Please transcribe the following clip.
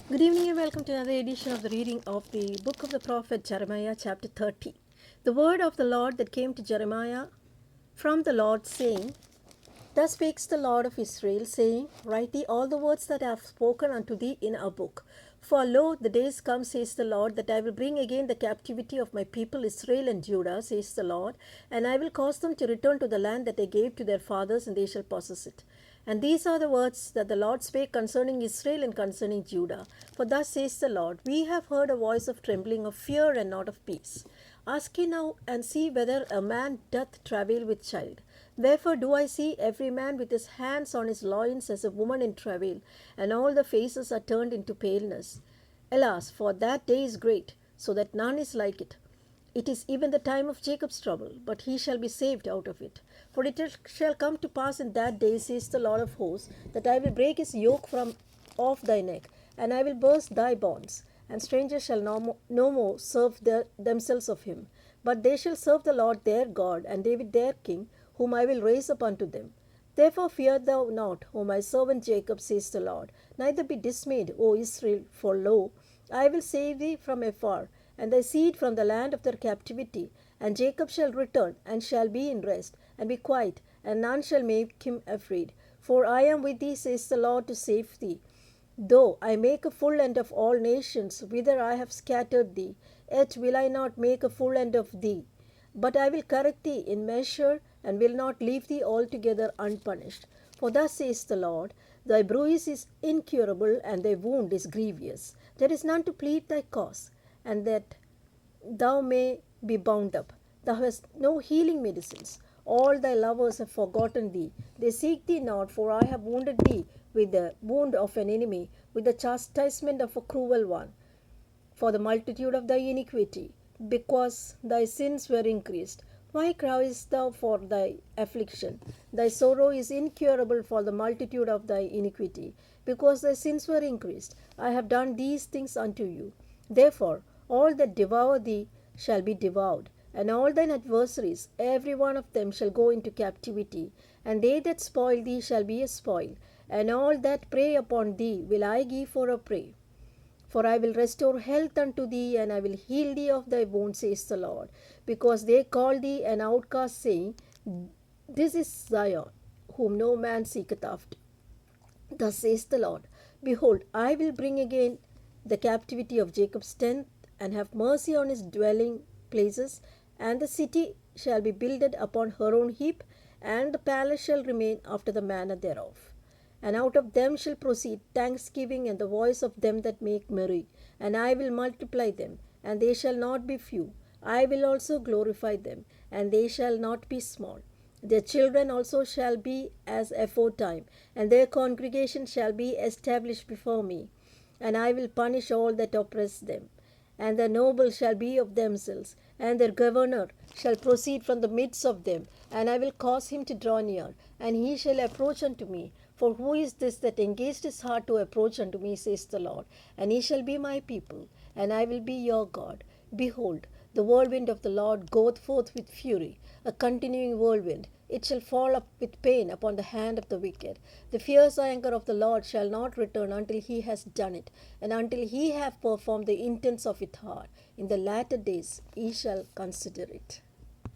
Good evening and welcome to another edition of the reading of the book of the prophet Jeremiah, chapter 30. The word of the Lord that came to Jeremiah from the Lord, saying, Thus speaks the Lord of Israel, saying, Write thee all the words that I have spoken unto thee in a book. For lo, the days come, says the Lord, that I will bring again the captivity of my people Israel and Judah, says the Lord, and I will cause them to return to the land that I gave to their fathers, and they shall possess it. And these are the words that the Lord spake concerning Israel and concerning Judah. For thus says the Lord, We have heard a voice of trembling, of fear, and not of peace. Ask ye now, and see whether a man doth travail with child. Wherefore do I see every man with his hands on his loins as a woman in travail, and all the faces are turned into paleness. Alas, for that day is great, so that none is like it. It is even the time of Jacob's trouble, but he shall be saved out of it. For it shall come to pass in that day, says the Lord of hosts, that I will break his yoke from off thy neck, and I will burst thy bonds, and strangers shall no more serve themselves of him. But they shall serve the Lord their God, and David their king, whom I will raise up unto them. Therefore fear thou not, O my servant Jacob, says the Lord, neither be dismayed, O Israel, for lo, I will save thee from afar, and thy seed from the land of their captivity. And Jacob shall return, and shall be in rest, and be quiet, and none shall make him afraid. For I am with thee, says the Lord, to save thee. Though I make a full end of all nations, whither I have scattered thee, yet will I not make a full end of thee. But I will correct thee in measure, and will not leave thee altogether unpunished. For thus says the Lord, Thy bruise is incurable, and thy wound is grievous. There is none to plead thy cause, and that thou may be bound up. Thou hast no healing medicines. All thy lovers have forgotten thee. They seek thee not, for I have wounded thee with the wound of an enemy, with the chastisement of a cruel one, for the multitude of thy iniquity, because thy sins were increased. Why criest thou for thy affliction? Thy sorrow is incurable for the multitude of thy iniquity, because thy sins were increased. I have done these things unto you. Therefore, all that devour thee shall be devoured, and all thine adversaries, every one of them, shall go into captivity, and they that spoil thee shall be a spoil, and all that prey upon thee will I give for a prey. For I will restore health unto thee, and I will heal thee of thy wounds, says the Lord, because they call thee an outcast, saying, This is Zion, whom no man seeketh after. Thus says the Lord, Behold, I will bring again the captivity of Jacob's tent, and have mercy on his dwelling places, and the city shall be builded upon her own heap, and the palace shall remain after the manner thereof. And out of them shall proceed thanksgiving and the voice of them that make merry, and I will multiply them, and they shall not be few. I will also glorify them, and they shall not be small. Their children also shall be as aforetime, and their congregation shall be established before me. And I will punish all that oppress them. And the nobles shall be of themselves, and their governor shall proceed from the midst of them. And I will cause him to draw near, and he shall approach unto me. For who is this that engaged his heart to approach unto me, says the Lord? And he shall be my people, and I will be your God. Behold, the whirlwind of the Lord goeth forth with fury, a continuing whirlwind. It shall fall up with pain upon the hand of the wicked. The fierce anger of the Lord shall not return until he has done it, and until he have performed the intents of his heart. In the latter days he shall consider it.